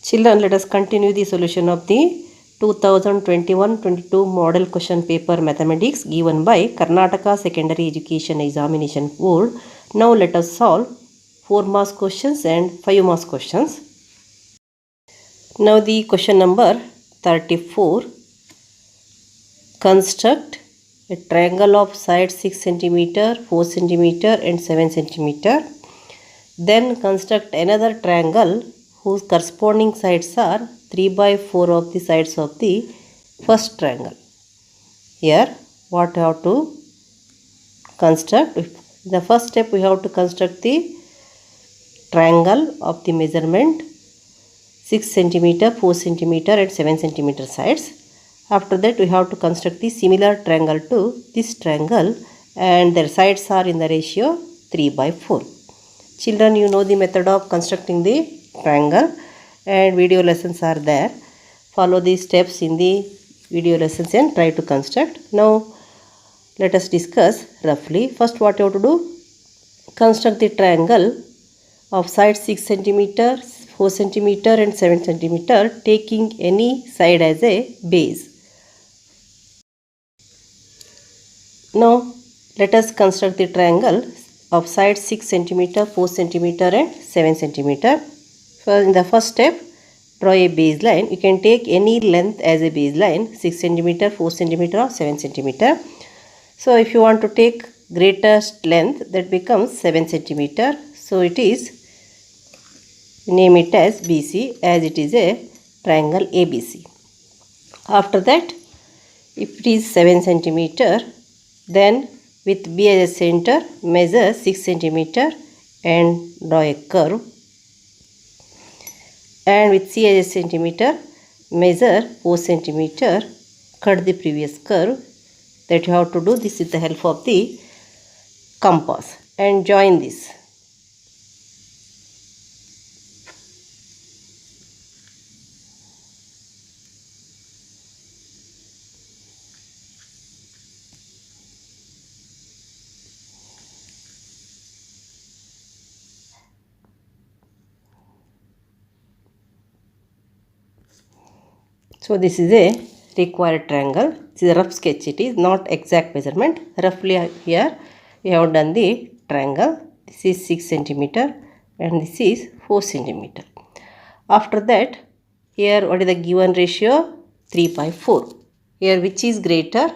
Children, let us continue the solution of the 2021-22 model question paper mathematics given by Karnataka Secondary Education Examination Board. Now let us solve 4 marks questions and 5 marks questions. Now the question number 34. Construct a triangle of sides 6 cm, 4 cm and 7 cm. Then construct another triangle whose corresponding sides are 3 by 4 of the sides of the first triangle. Here what we have to construct? In the first step we have to construct the triangle of the measurement 6 cm, 4 cm and 7 cm sides. After that we have to construct the similar triangle to this triangle and their sides are in the ratio 3 by 4. Children, you know the method of constructing the triangle and video lessons are there. Follow these steps in the video lessons and try to construct. Now let us discuss roughly. First what you have to do? Construct the triangle of sides 6 cm, 4 cm and 7 cm taking any side as a base. Now let us construct the triangle of sides 6 cm, 4 cm and 7 cm. So in the first step, draw a baseline. You can take any length as a baseline, 6 cm, 4 cm or 7 cm. So if you want to take greatest length, that becomes 7 cm. So it is, name it as BC as it is a triangle ABC. After that, if it is 7 cm, then with B as a center, measure 6 cm and draw a curve. And with C as a centimeter, measure 4 cm, cut the previous curve. That you have to do this with the help of the compass and join this. So this is a required triangle. This is a rough sketch. It is not exact measurement. Roughly here we have done the triangle. This is 6 cm and this is 4 cm. After that, here what is the given ratio? 3 by 4. Here which is greater?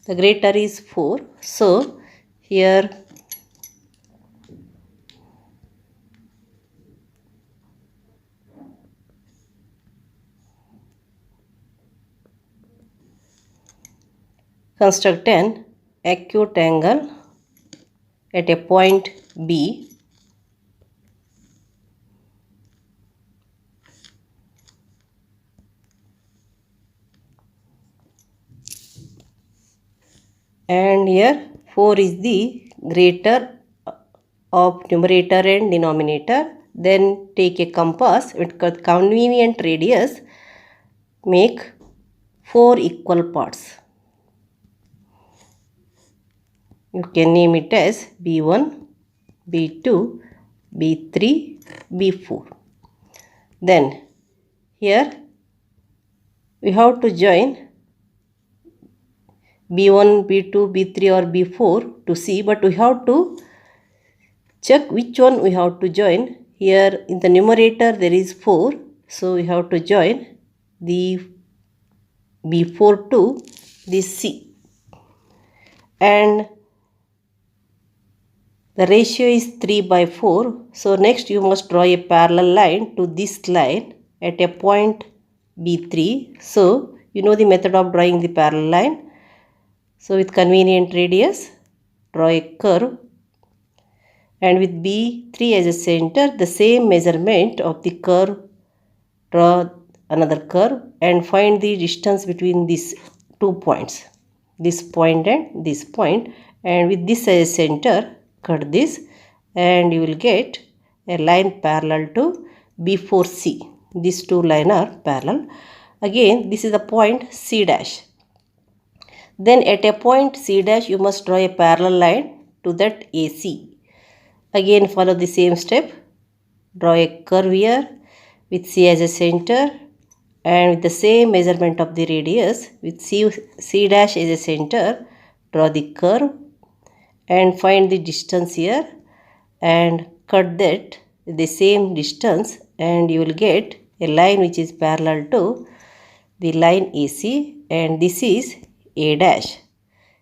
The greater is 4. So here construct an acute angle at a point B and here 4 is the greater of numerator and denominator. Then take a compass with convenient radius, make 4 equal parts. You can name it as B1, B2, B3, B4. Then here we have to join B1, B2, B3 or B4 to see, but we have to check which one we have to join. Here in the numerator there is 4, so we have to join the B4 to this C. And the ratio is 3 by 4. So next you must draw a parallel line to this line at a point B3. So you know the method of drawing the parallel line. So with convenient radius, draw a curve. And with B3 as a center, the same measurement of the curve, draw another curve and find the distance between these 2 points. This point and this point. And with this as a center, cut this and you will get a line parallel to B4C. These two lines are parallel. Again, this is the point C dash. Then at a point C dash, you must draw a parallel line to that AC. Again, follow the same step. Draw a curve here with C as a center and with the same measurement of the radius with C dash as a center, draw the curve and find the distance here and cut that the same distance, and you will get a line which is parallel to the line AC, and this is A dash.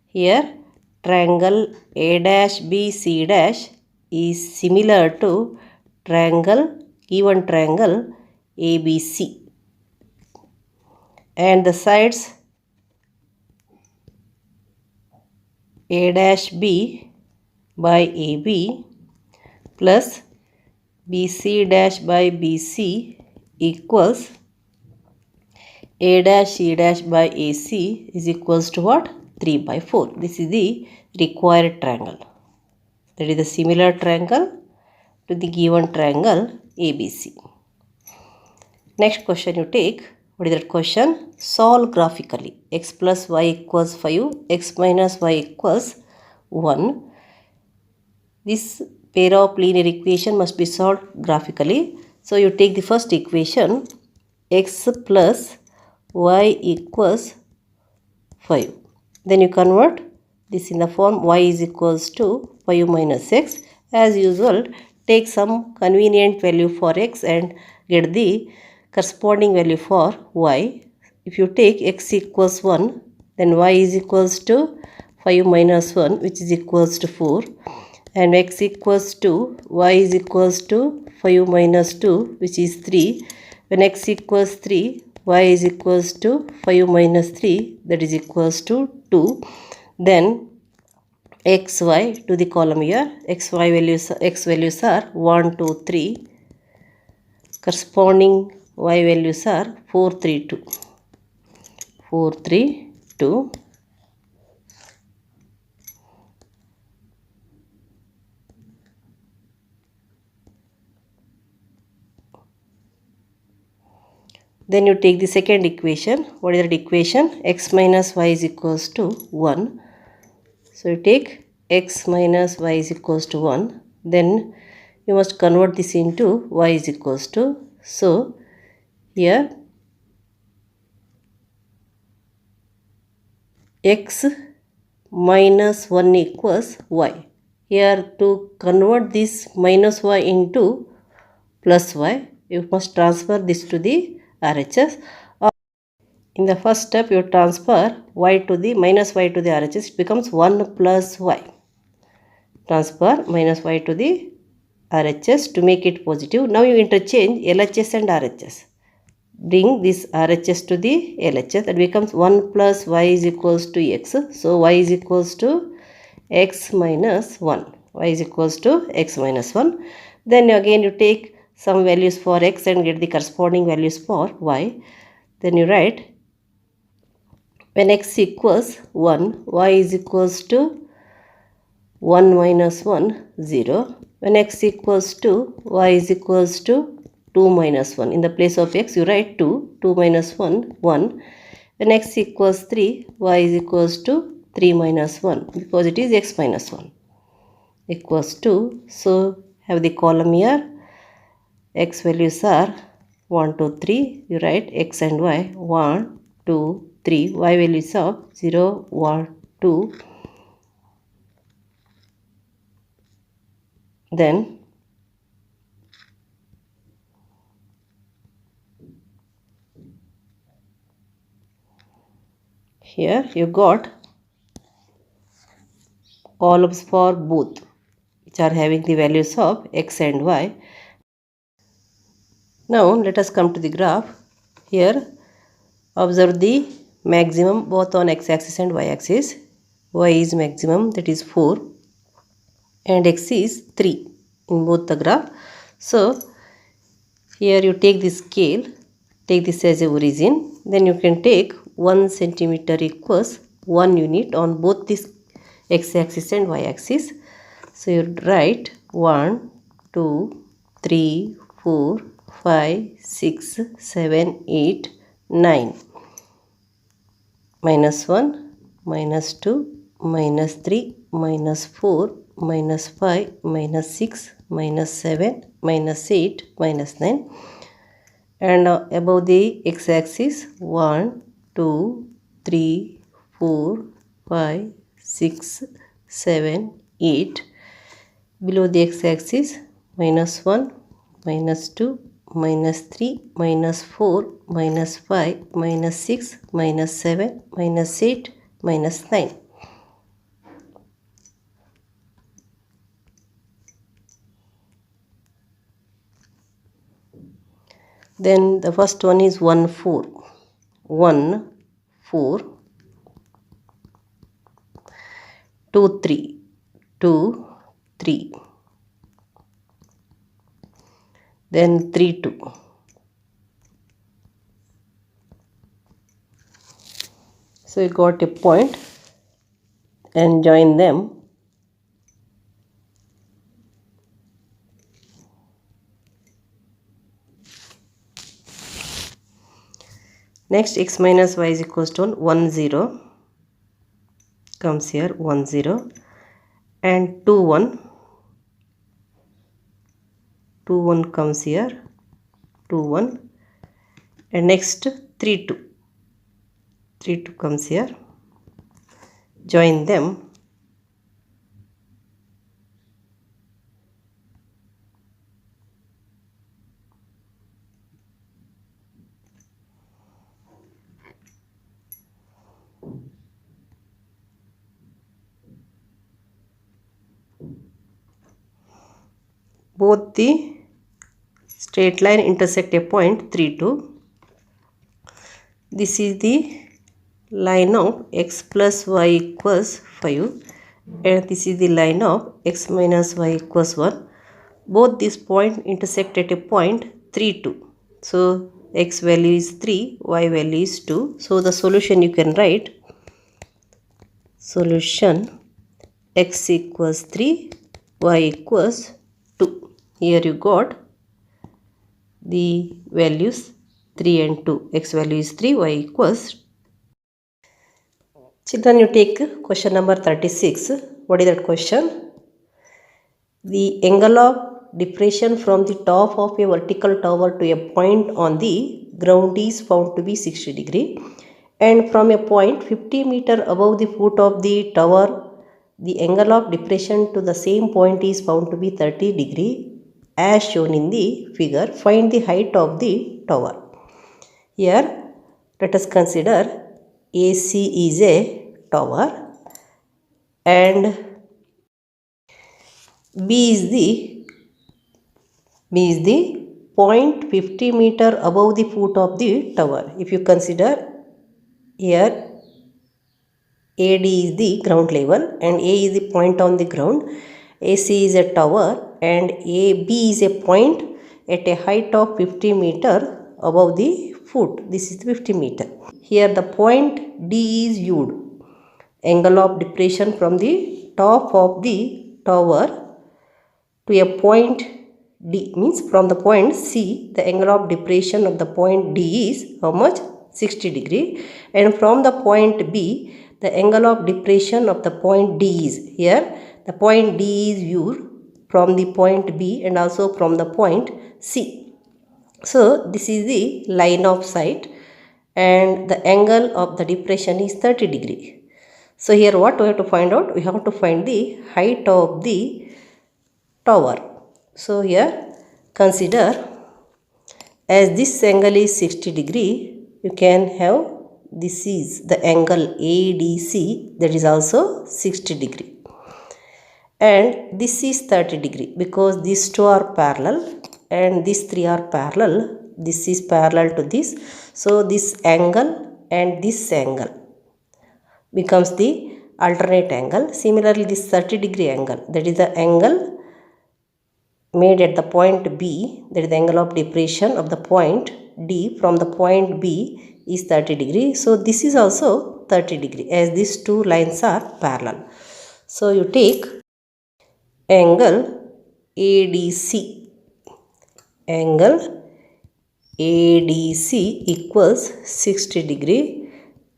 Here triangle A dash BC dash is similar to given triangle ABC, and the sides A dash B by AB plus BC dash by BC equals A dash C dash by AC is equals to what? 3 by 4. This is the required triangle. That is the similar triangle to the given triangle ABC. Next question you take. What is that question? Solve graphically. X plus y equals 5, x minus y equals 1. This pair of linear equation must be solved graphically. So you take the first equation, x plus y equals 5. Then you convert this in the form y is equals to 5 minus x. As usual, take some convenient value for x and get the corresponding value for y. If you take x equals 1, then y is equals to 5 minus 1, which is equals to 4. And x equals 2, y is equals to 5 minus 2, which is 3. When x equals 3, y is equals to 5 minus 3, that is equals to 2. Then xy to the column here, x values are 1, 2, 3. Corresponding y values are 4, 3, 2. 4, 3, 2. Then you take the second equation. What is that equation? X minus y is equals to 1. So you take x minus y is equals to 1. Then you must convert this into y is equals to. So here x minus 1 equals y. Here to convert this minus y into plus y, you must transfer this to the RHS. In the first step, you transfer y to the minus y to the RHS. It becomes 1 plus y. Transfer minus y to the RHS to make it positive. Now you interchange LHS and RHS. Bring this RHS to the LHS. That becomes 1 plus y is equals to x. So y is equals to x minus 1. Y is equals to x minus 1. Then again you take some values for x and get the corresponding values for y. Then you write when x equals 1, y is equals to 1 minus 1, 0. When x equals 2, y is equals to 2 minus 1. In the place of x, you write 2. 2 minus 1, 1. When x equals 3, y is equals to 3 minus 1. Because it is x minus 1. Equals 2. So, have the column here. X values are 1, 2, 3. You write x and y. 1, 2, 3. Y values of 0, 1, 2. Then here you got columns for both, which are having the values of x and y. Now let us come to the graph. Here observe the maximum both on x-axis and y-axis. Y is maximum, that is 4, and x is 3 in both the graph. So here you take the scale, take this as a origin, then you can take 1 centimeter equals 1 unit on both this x-axis and y-axis. So you write 1, 2, 3, 4, 5, 6, 7, 8, 9. Minus 1, minus 2, minus 3, minus 4, minus 5, minus 6, minus 7, minus 8, minus 9. and above the x-axis 1 2 3 4 5 6 7 8. Below the x-axis -1 -2 -3 -4 -5 -6 -7 -8 -9. Then the first one is 1 4 1 4 2 3 2 3, then 3 2. So you got a point and join them. Next, x minus y is equals to 1 0 comes here, 1 0, and 2 1 2 1 comes here, 2 1, and next 3 2 3 2 comes here. Join them. Both the straight line intersect a point 3 2. This is the line of x plus y equals 5, and this is the line of x minus y equals 1. Both these points intersect at a point 3 2. So x value is 3, y value is 2. So the solution you can write solution x equals 3, y equals 2. Here you got the values 3 and 2. X value is 3, y equals. Children, you take question number 36. What is that question? The angle of depression from the top of a vertical tower to a point on the ground is found to be 60 degree, and from a point 50 meter above the foot of the tower, the angle of depression to the same point is found to be 30 degree as shown in the figure. Find the height of the tower. Here let us consider AC is a tower and B is the point 50 meter above the foot of the tower. If you consider here AD is the ground level and A is the point on the ground, AC is a tower and AB is a point at a height of 50 meter above the foot. This is 50 meter. Here the point D is viewed. Angle of depression from the top of the tower to a point D means from the point C, the angle of depression of the point D is how much? 60 degree, and from the point B, the angle of depression of the point D is here. The point D is viewed from the point B and also from the point C. So this is the line of sight and the angle of the depression is 30 degree. So here what we have to find out? We have to find the height of the tower. So here consider as this angle is 60 degree, you can have this is the angle ADC, that is also 60 degree, and this is 30 degree because these two are parallel and these three are parallel. This is parallel to this, so this angle and this angle becomes the alternate angle. Similarly, this 30 degree angle, that is the angle made at the point B, that is the angle of depression of the point D from the point B is 30 degree. So this is also 30 degree as these two lines are parallel. So you take angle ADC. Angle ADC equals 60 degree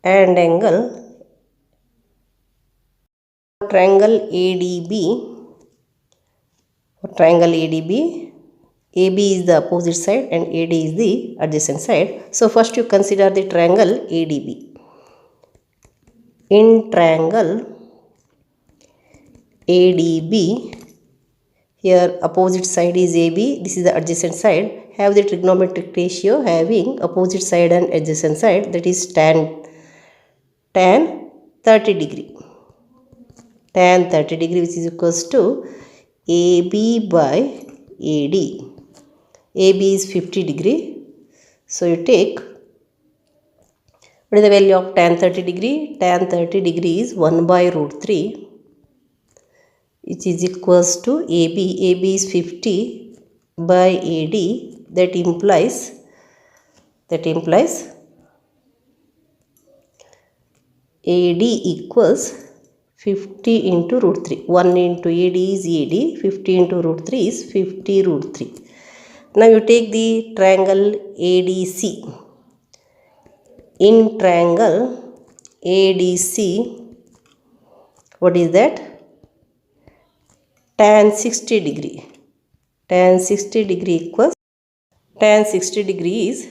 and angle triangle ADB AB is the opposite side and AD is the adjacent side. So first you consider the triangle ADB. In triangle ADB, here opposite side is AB, this is the adjacent side. Have the trigonometric ratio having opposite side and adjacent side, that is tan 30 degree. Tan 30 degree, which is equals to AB by AD. AB is 50 degree. So you take, what is the value of tan 30 degree? Tan 30 degree is 1 by root 3, which is equals to AB. AB is 50 by AD. That implies AD equals 50 into root 3. 1 into AD is AD. 50 into root 3 is 50 root 3. Now you take the triangle ADC. In triangle ADC, what is that? Tan 60 degree. Tan 60 degree equals, tan 60 degree is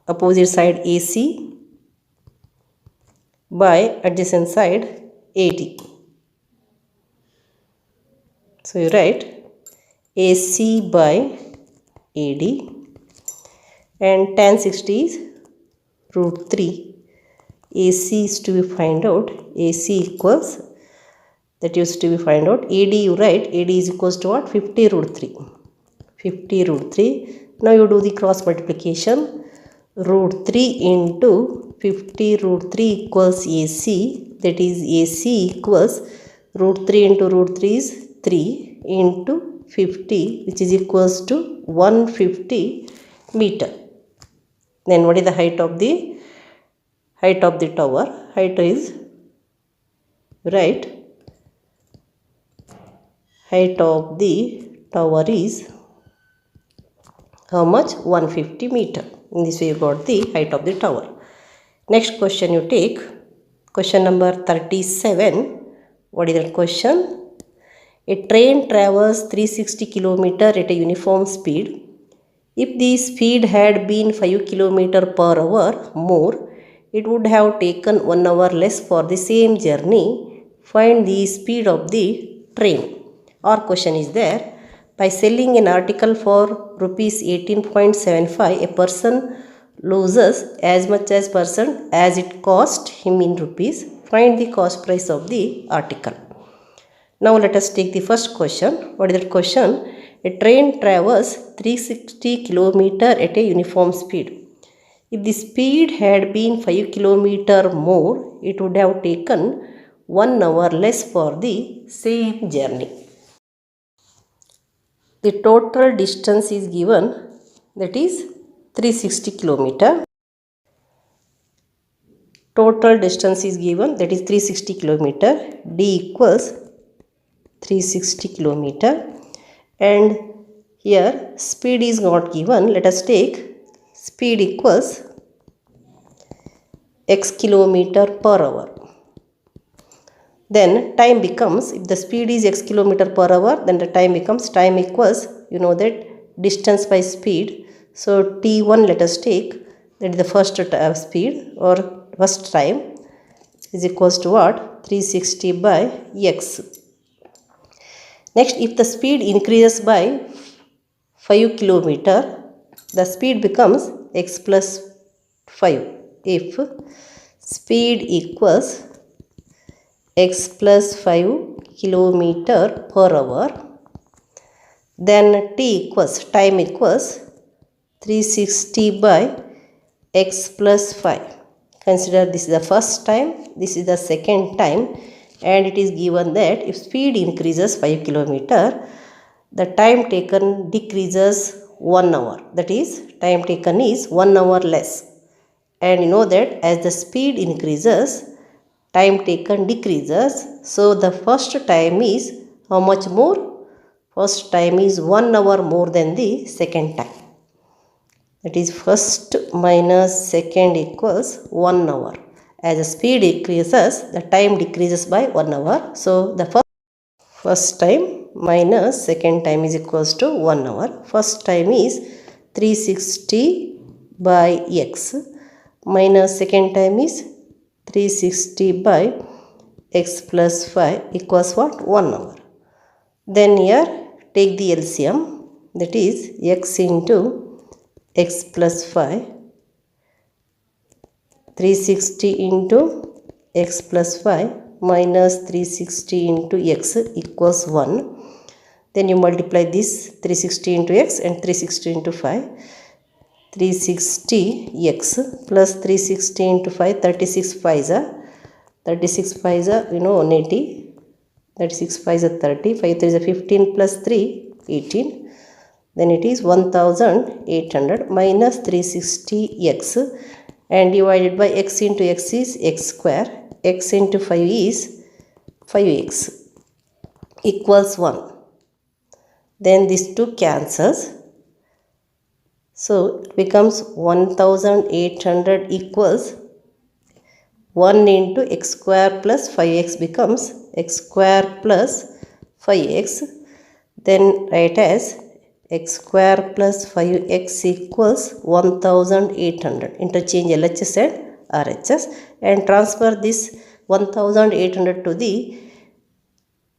opposite side AC by adjacent side AD. So you write AC by AD, and tan 60 is root 3. AC is to be find out. AC equals, that used to be find out. AD you write, AD is equals to what? 50 root 3. 50 root 3. Now you do the cross multiplication. Root 3 into 50 root 3 equals AC. That is AC equals root 3 into root 3 is 3 into 50, which is equals to 150 meter. Then what is the height of the tower? Height is, right, height of the tower is how much? 150 meter. In this way you got the height of the tower. Next question you take, question number 37. What is that question? A train travels 360 km at a uniform speed. If the speed had been 5 km per hour more, it would have taken 1 hour less for the same journey. Find the speed of the train. Our question is there. By selling an article for rupees 18.75, a person loses as much as it cost him in rupees. Find the cost price of the article. Now let us take the first question. What is that question? A train travels 360 km at a uniform speed. If the speed had been 5 km more, it would have taken 1 hour less for the same journey. The total distance is given, that is 360 km. Total distance is given, that is 360 km. D equals 360 km. And here speed is not given. Let us take speed equals x kilometer per hour. Then time becomes, if the speed is x kilometer per hour, then the time becomes, time equals, you know that, distance by speed. So t1 let us take, that is the first speed or first time, is equals to what? 360 by x. Next, if the speed increases by 5 km, the speed becomes x plus 5. If speed equals x plus 5 km per hour, then t equals, time equals 360 by x plus 5. Consider this is the first time, this is the second time, and it is given that if speed increases 5 km, the time taken decreases 1 hour. That is, time taken is 1 hour less. And you know that as the speed increases, time taken decreases. So the first time is how much more? First time is 1 hour more than the second time. That is, first minus second equals 1 hour. As the speed increases, the time decreases by 1 hour. So the first time minus second time is equals to 1 hour. First time is 360 by x minus second time is 360 by x plus 5 equals what? 1 hour. Then here take the LCM, that is x into x plus 5, 360 into x plus 5 minus 360 into x equals 1. Then you multiply this 360 into x and 360 into 5. 360x plus 360 into 5, 36 5s are 36 5s are 180. 36 5s are 30. 5 3s are 15 plus 3 18. Then it is 1800 minus 360x and divided by x into x is x square. X into 5 is 5x equals 1. Then these two cancels. So it becomes 1800 equals 1 into x square plus 5x becomes x square plus 5x. Then write as x square plus 5x equals 1800. Interchange LHS and RHS and transfer this 1800 to the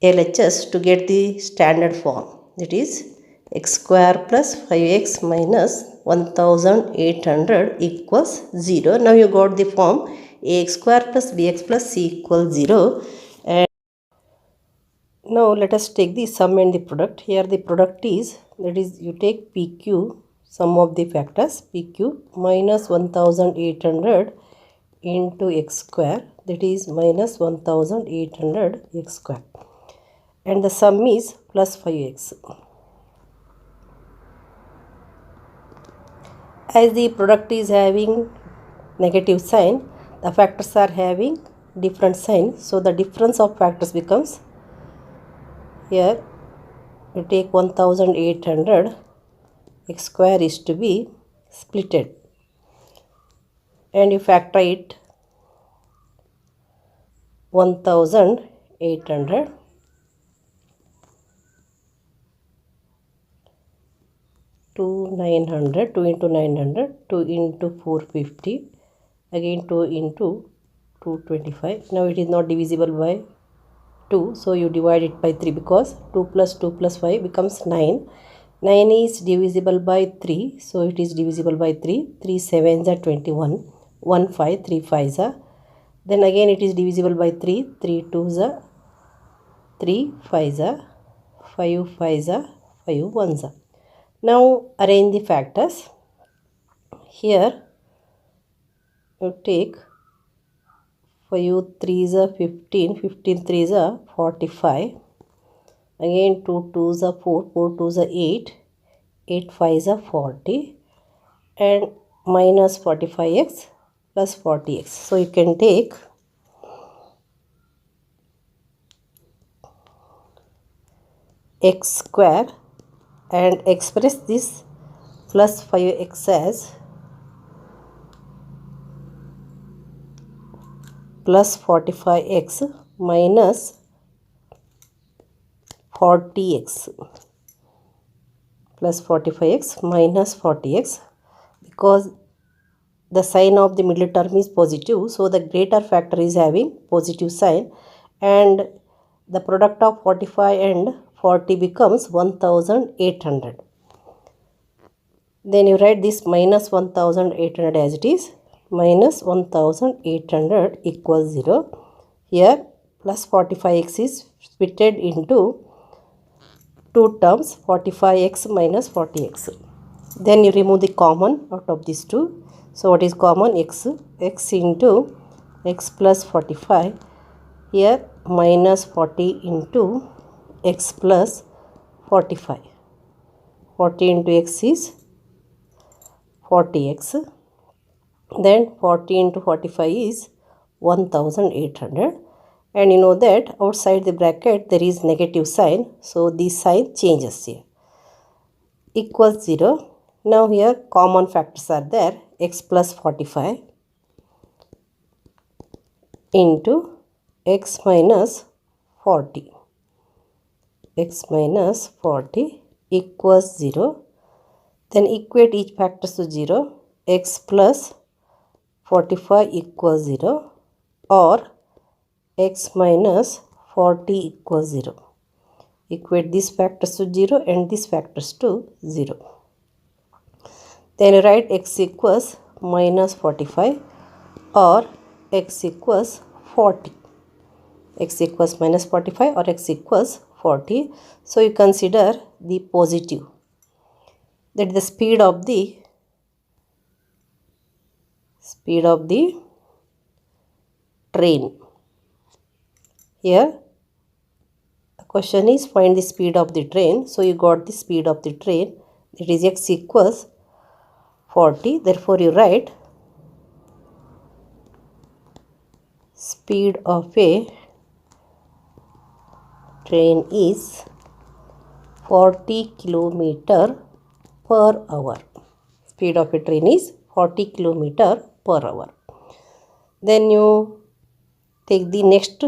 LHS to get the standard form. That is x square plus 5x minus 1800 equals 0. Now you got the form ax square plus bx plus c equals 0. And now let us take the sum and the product. Here the product is, that is you take PQ, sum of the factors, PQ minus 1800 into x square, that is minus 1800 x square, and the sum is plus 5x. As the product is having negative sign, the factors are having different sign, so the difference of factors becomes, here you take 1800 x square is to be splitted and you factor it 1800 to 900, 2 into 900, 2 into 450, again 2 into 225. Now it is not divisible by 2, so you divide it by 3 because 2 plus 2 plus 5 becomes 9. 9 is divisible by 3, so it is divisible by 3. 3 7s are 21, 1 5, 3 5s are. Then again it is divisible by 3, 3 2s are, 3 5s are, 5 5s are, 5 1s are. Now arrange the factors. Here you take 5 3s are 15, 15 3s are 45. Again 2 2s are 4, 4 2s are 8, 8 5s are 40, and minus 45x plus 40x. So you can take x square and express this plus 5x as plus 45x minus 40x, plus 45x minus 40x, because the sign of the middle term is positive, so the greater factor is having positive sign, and the product of 45 and 40 becomes 1800. Then you write this minus 1800 as it is, minus 1800 equals 0. Here plus 45x is splitted into two terms, 45x minus 40x. Then you remove the common out of these two. So what is common? X into x plus 45. Here minus 40 into x plus 45. 40 into x is 40x. Then 40 into 45 is 1800. And you know that outside the bracket there is negative sign, so this sign changes here. Equals 0. Now here common factors are there, x plus 45 into x minus 40. x minus 40 equals 0. Then equate each factor to 0. X plus 45 equals 0 or x minus 40 equals 0. Equate these factors to 0 and these factors to 0. Then write x equals minus 45 or x equals 40. X equals minus 45 or x equals 40. So you consider the positive. That is the speed of the train. Here the question is find the speed of the train. So you got the speed of the train, that is x equals 40. Therefore you write speed of a train is 40 km per hour. Speed of a train is 40 km per hour. Then you take the next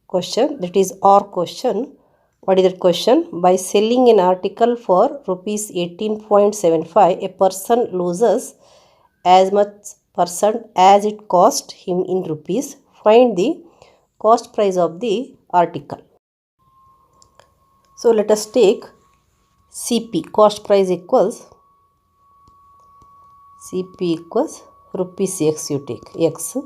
question, that is or question. What is that question? By selling an article for rupees 18.75, a person loses as much percent as it cost him in rupees. Find the cost price of the article. So let us take CP, cost price equals CP equals rupees x, you take x.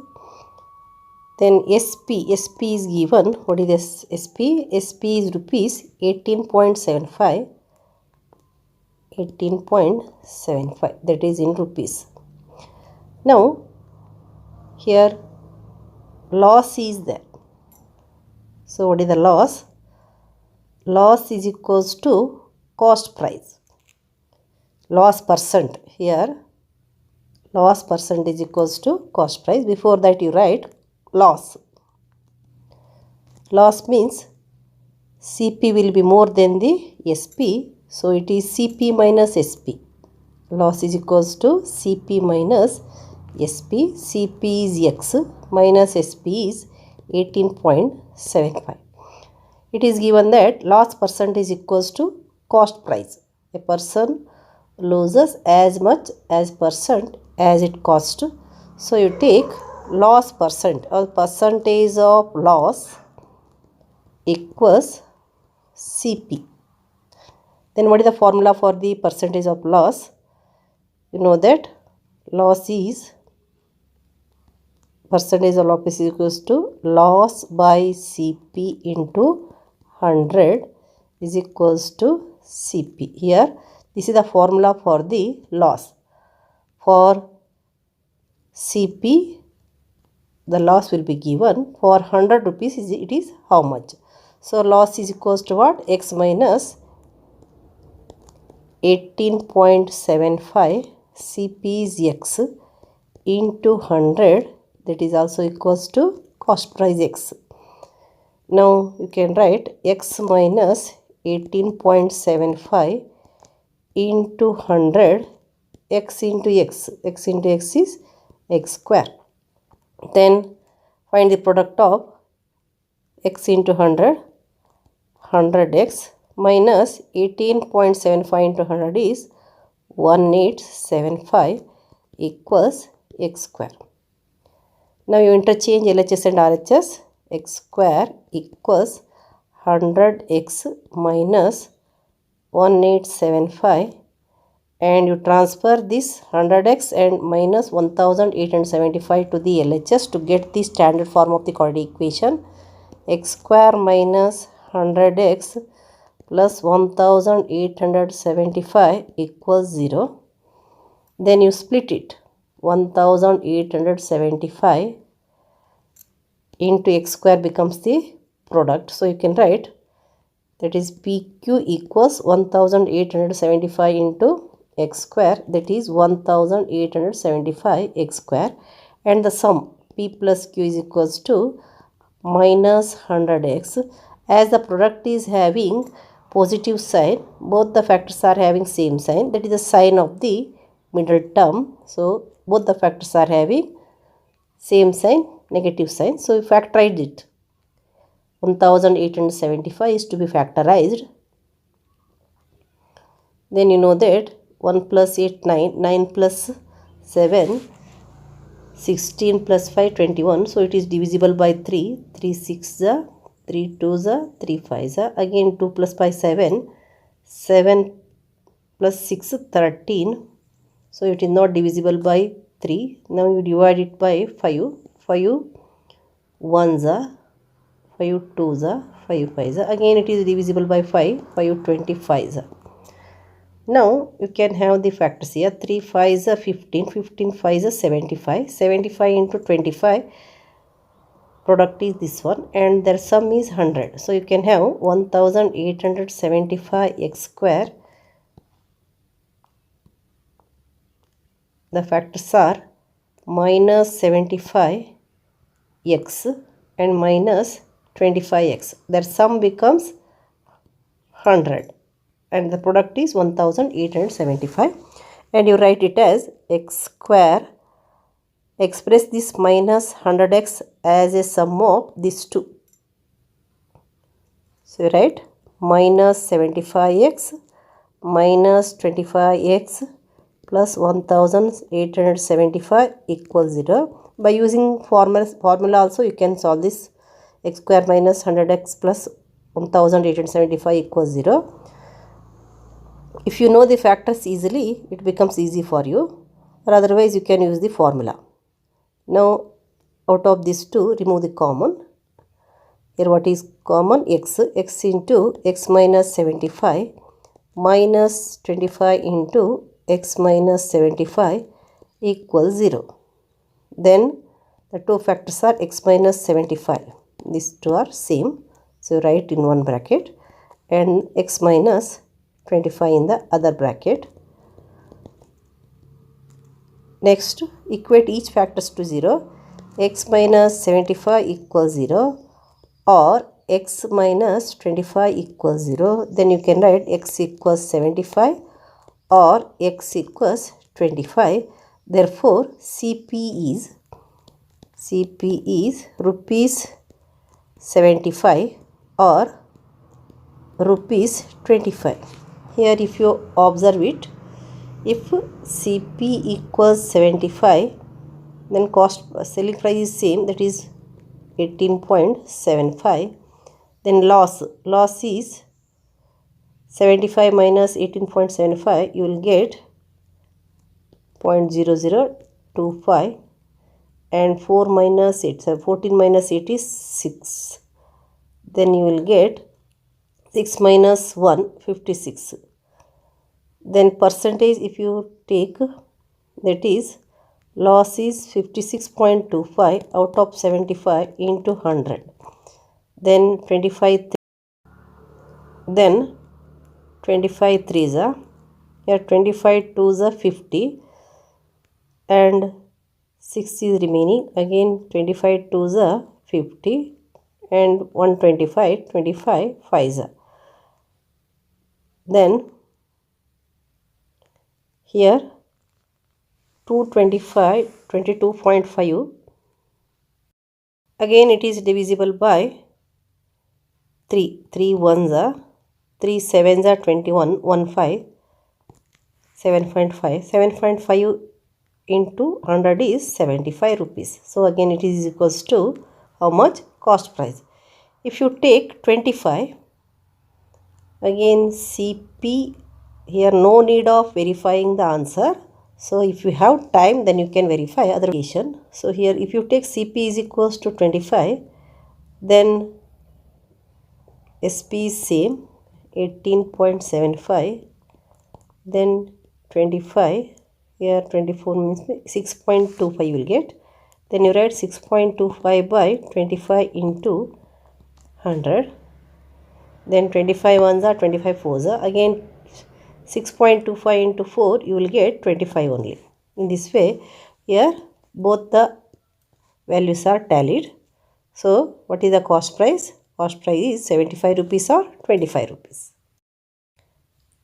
Then SP is given. What is this SP? SP is rupees 18.75. 18.75, that is in rupees. Now here loss is there. So what is the loss? Loss is equals to cost price. Loss percent, here loss percent is equals to cost price. Before that you write loss. Loss means CP will be more than the SP. So it is CP minus SP. Loss is equals to CP minus SP. CP is x minus SP is 18.75. It is given that loss percent is equals to cost price. A person loses as much as percent as it cost. So you take loss percent or percentage of loss equals CP. Then what is the formula for the percentage of loss? You know that loss is percentage of loss is equals to loss by CP into 100 is equals to CP. Here this is the formula for the loss. For CP the loss will be given. For 100 rupees it is how much? So loss is equals to what? X minus 18.75 CP is x into 100, that is also equals to cost price x. Now you can write x minus 18.75 into 100, x into x. X into x is x square. Then find the product of x into 100, 100x minus 18.75 into 100 is 1875 equals x square. Now you interchange LHS and RHS. X square equals 100x minus 1875, and you transfer this 100x and minus 1875 to the LHS to get the standard form of the quadratic equation. X square minus 100x plus 1875 equals 0. Then you split it. 1875 into x square becomes the product. So you can write that is PQ equals 1875 into x square, that is 1875 x square, and the sum P plus Q is equals to minus 100x. As the product is having positive sign, both the factors are having same sign, that is the sign of the middle term. So both the factors are having same sign, negative sign. So we factorize it. 1875 is to be factorized. Then you know that 1 plus 8, 9, 9 plus 7, 16 plus 5, 21. So it is divisible by 3. 3 6 is 3 2 is 3 5 is. Again 2 plus 5, 7. 7 plus 6, 13. So it is not divisible by 3. Now you divide it by 5. 5 1s are, 5 2s are, 5 5s are. Again it is divisible by 5. 5 25s are. Now you can have the factors here. 3 5s are 15. 15 5s are 75. 75 into 25. Product is this one, and their sum is 100. So you can have 1875 x square. The factors are minus 75 x and minus 25x. Their sum becomes 100 and the product is 1875, and you write it as x square. Express this minus 100x as a sum of these two. So you write minus 75x minus 25x plus 1875 equals 0. By using formula also you can solve this. X square minus 100x plus 1875 equals 0. If you know the factors easily, it becomes easy for you, or otherwise you can use the formula. Now out of these two, remove the common. Here what is common? X. X into x minus 75 minus 25 into x minus 75 equals 0. Then the two factors are x minus 75. These two are same. So write in one bracket and x minus 25 in the other bracket. Next, equate each factors to 0. X minus 75 equals 0 or x minus 25 equals 0. Then you can write x equals 75 or x equals 25. Therefore, CP is rupees 75 or rupees 25. Here if you observe it, if CP equals 75, then selling price is same, that is 18.75. Then loss is 75 minus 18.75, you will get 0.0025, and 4 minus 8, so 14 minus 8 is 6. Then you will get 6 minus 1, 56. Then percentage if you take, that is loss is 56.25 out of 75 into 100. Then 25 threes are, here 25 twos are 50 and 6 is remaining. Again 25 twos are 50 and 125, 25 fives are. Then here 225, 22.5. Again it is divisible by 3. 3 ones are, 3 sevens are 21, 1 5, 7.5. 7.5 into 100 is 75 rupees. So again it is equals to how much? Cost price. If you take 25, again CP, here no need of verifying the answer. So if you have time, then you can verify other equation. So here if you take CP is equals to 25, then SP is same, 18.75, then 25, here 24 means 6.25 you will get. Then you write 6.25 by 25 into 100. Then 25 ones are 25 fours are. Again 6.25 into 4, you will get 25 only. In this way, here both the values are tallied. So what is the cost price? Cost price is 75 rupees or 25 rupees.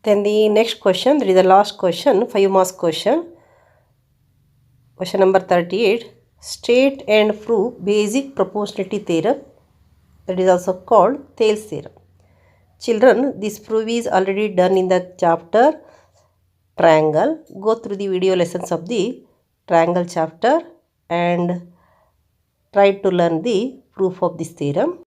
Then the next question, that is the last question, 5 marks question. Question number 38. State and prove basic proportionality theorem, that is also called Thales theorem. Children, this proof is already done in the chapter triangle. Go through the video lessons of the triangle chapter and try to learn the proof of this theorem.